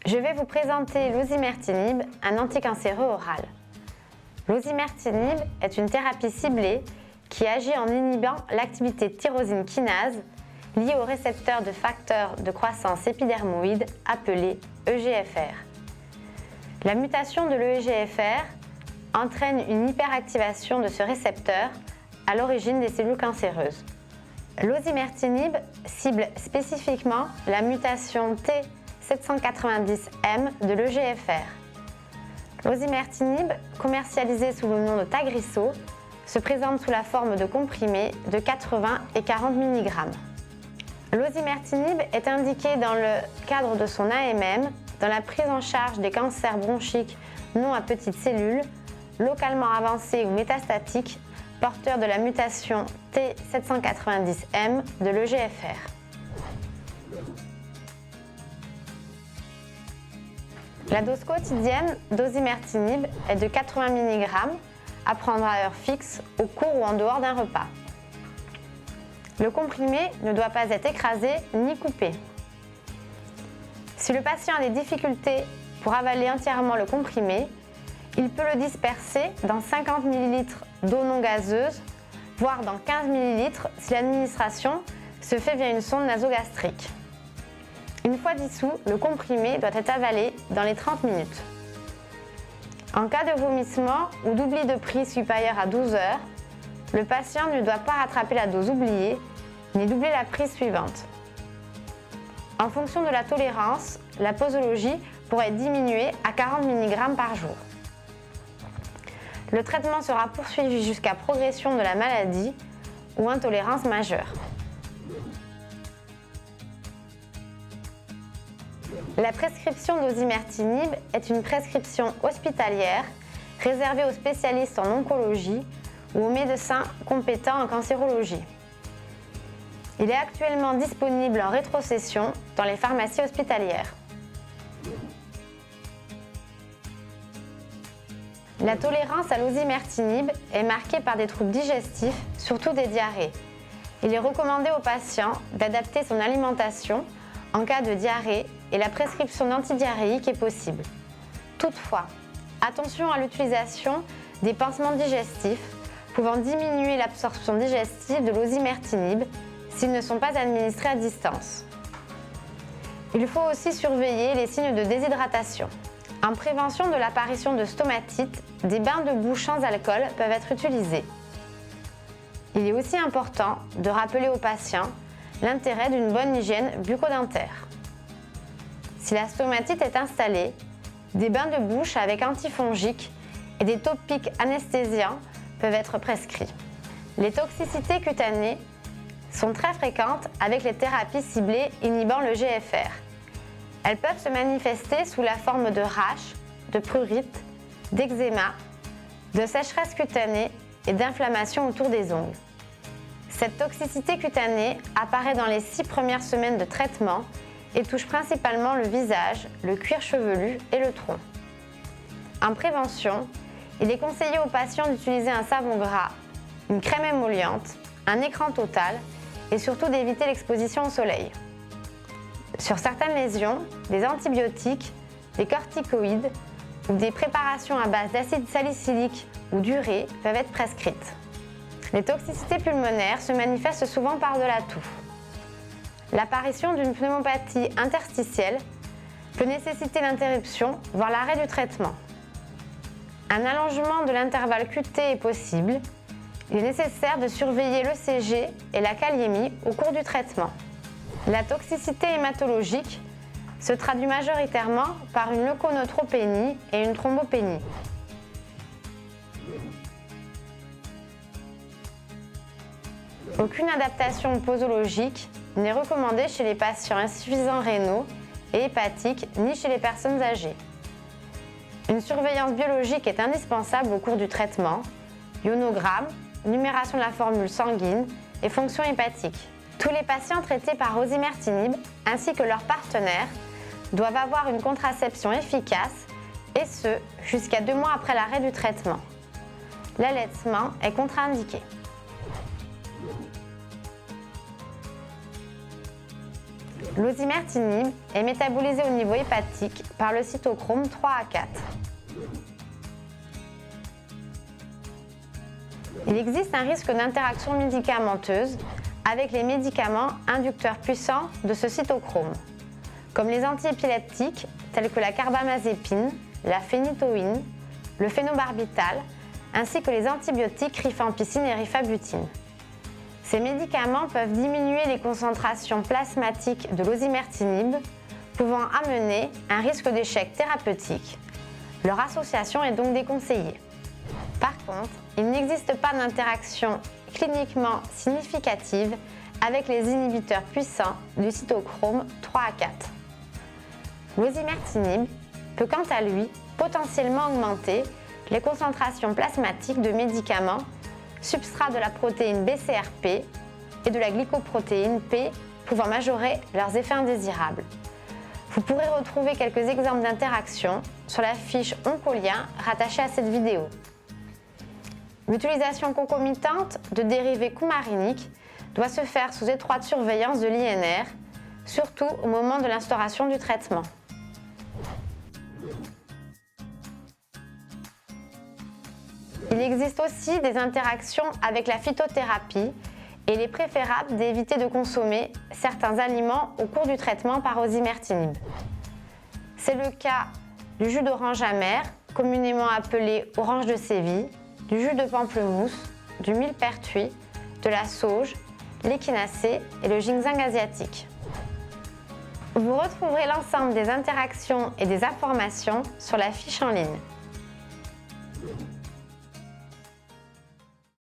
Je vais vous présenter l'osimertinib, un anticancéreux oral. L'osimertinib est une thérapie ciblée qui agit en inhibant l'activité tyrosine kinase liée au récepteur de facteur de croissance épidermoïde appelé EGFR. La mutation de l'EGFR entraîne une hyperactivation de ce récepteur à l'origine des cellules cancéreuses. L'osimertinib cible spécifiquement la mutation T790M de l'EGFR. L'osimertinib, commercialisé sous le nom de Tagrisso, se présente sous la forme de comprimés de 80 et 40 mg. L'osimertinib est indiqué dans le cadre de son AMM dans la prise en charge des cancers bronchiques non à petites cellules, localement avancés ou métastatiques, porteurs de la mutation T790M de l'EGFR. La dose quotidienne d'osimertinib est de 80 mg à prendre à heure fixe, au cours ou en dehors d'un repas. Le comprimé ne doit pas être écrasé ni coupé. Si le patient a des difficultés pour avaler entièrement le comprimé, il peut le disperser dans 50 ml d'eau non gazeuse, voire dans 15 ml si l'administration se fait via une sonde nasogastrique. Une fois dissous, le comprimé doit être avalé dans les 30 minutes. En cas de vomissement ou d'oubli de prise supérieur à 12 heures, le patient ne doit pas rattraper la dose oubliée ni doubler la prise suivante. En fonction de la tolérance, la posologie pourrait diminuer à 40 mg par jour. Le traitement sera poursuivi jusqu'à progression de la maladie ou intolérance majeure. La prescription d'osimertinib est une prescription hospitalière réservée aux spécialistes en oncologie ou aux médecins compétents en cancérologie. Il est actuellement disponible en rétrocession dans les pharmacies hospitalières. La tolérance à l'osimertinib est marquée par des troubles digestifs, surtout des diarrhées. Il est recommandé aux patients d'adapter son alimentation en cas de diarrhée et la prescription d'antidiarrhéiques est possible. Toutefois, attention à l'utilisation des pansements digestifs pouvant diminuer l'absorption digestive de l'osimertinib s'ils ne sont pas administrés à distance. Il faut aussi surveiller les signes de déshydratation. En prévention de l'apparition de stomatite, des bains de bouche sans alcool peuvent être utilisés. Il est aussi important de rappeler aux patients l'intérêt d'une bonne hygiène bucco-dentaire. Si la stomatite est installée, des bains de bouche avec antifongiques et des topiques anesthésiants peuvent être prescrits. Les toxicités cutanées sont très fréquentes avec les thérapies ciblées inhibant le GFR. Elles peuvent se manifester sous la forme de rash, de prurite, d'eczéma, de sécheresse cutanée et d'inflammation autour des ongles. Cette toxicité cutanée apparaît dans les 6 premières semaines de traitement et touche principalement le visage, le cuir chevelu et le tronc. En prévention, il est conseillé aux patients d'utiliser un savon gras, une crème émolliente, un écran total et surtout d'éviter l'exposition au soleil. Sur certaines lésions, des antibiotiques, des corticoïdes ou des préparations à base d'acide salicylique ou d'urée peuvent être prescrites. Les toxicités pulmonaires se manifestent souvent par de la toux. L'apparition d'une pneumopathie interstitielle peut nécessiter l'interruption, voire l'arrêt du traitement. Un allongement de l'intervalle QT est possible. Il est nécessaire de surveiller l'ECG et la kaliémie au cours du traitement. La toxicité hématologique se traduit majoritairement par une leuconeutropénie et une thrombopénie. Aucune adaptation posologique n'est recommandée chez les patients insuffisants rénaux et hépatiques ni chez les personnes âgées. Une surveillance biologique est indispensable au cours du traitement, ionogramme, numération de la formule sanguine et fonction hépatique. Tous les patients traités par osimertinib ainsi que leurs partenaires doivent avoir une contraception efficace et ce, jusqu'à 2 mois après l'arrêt du traitement. L'allaitement est contre-indiqué. L'osimertinib est métabolisé au niveau hépatique par le cytochrome 3A4. Il existe un risque d'interaction médicamenteuse avec les médicaments inducteurs puissants de ce cytochrome, comme les antiépileptiques tels que la carbamazépine, la phénitoïne, le phénobarbital, ainsi que les antibiotiques rifampicine et rifabutine. Ces médicaments peuvent diminuer les concentrations plasmatiques de l'osimertinib, pouvant amener un risque d'échec thérapeutique. Leur association est donc déconseillée. Par contre, il n'existe pas d'interaction cliniquement significative avec les inhibiteurs puissants du cytochrome 3A4. L'osimertinib peut quant à lui potentiellement augmenter les concentrations plasmatiques de médicaments substrats de la protéine BCRP et de la glycoprotéine P pouvant majorer leurs effets indésirables. Vous pourrez retrouver quelques exemples d'interactions sur la fiche Oncolien rattachée à cette vidéo. L'utilisation concomitante de dérivés coumariniques doit se faire sous étroite surveillance de l'INR, surtout au moment de l'instauration du traitement. Il existe aussi des interactions avec la phytothérapie et il est préférable d'éviter de consommer certains aliments au cours du traitement par osimertinib. C'est le cas du jus d'orange amer, communément appelé orange de Séville, du jus de pamplemousse, du millepertuis, de la sauge, l'échinacée et le ginseng asiatique. Vous retrouverez l'ensemble des interactions et des informations sur la fiche en ligne.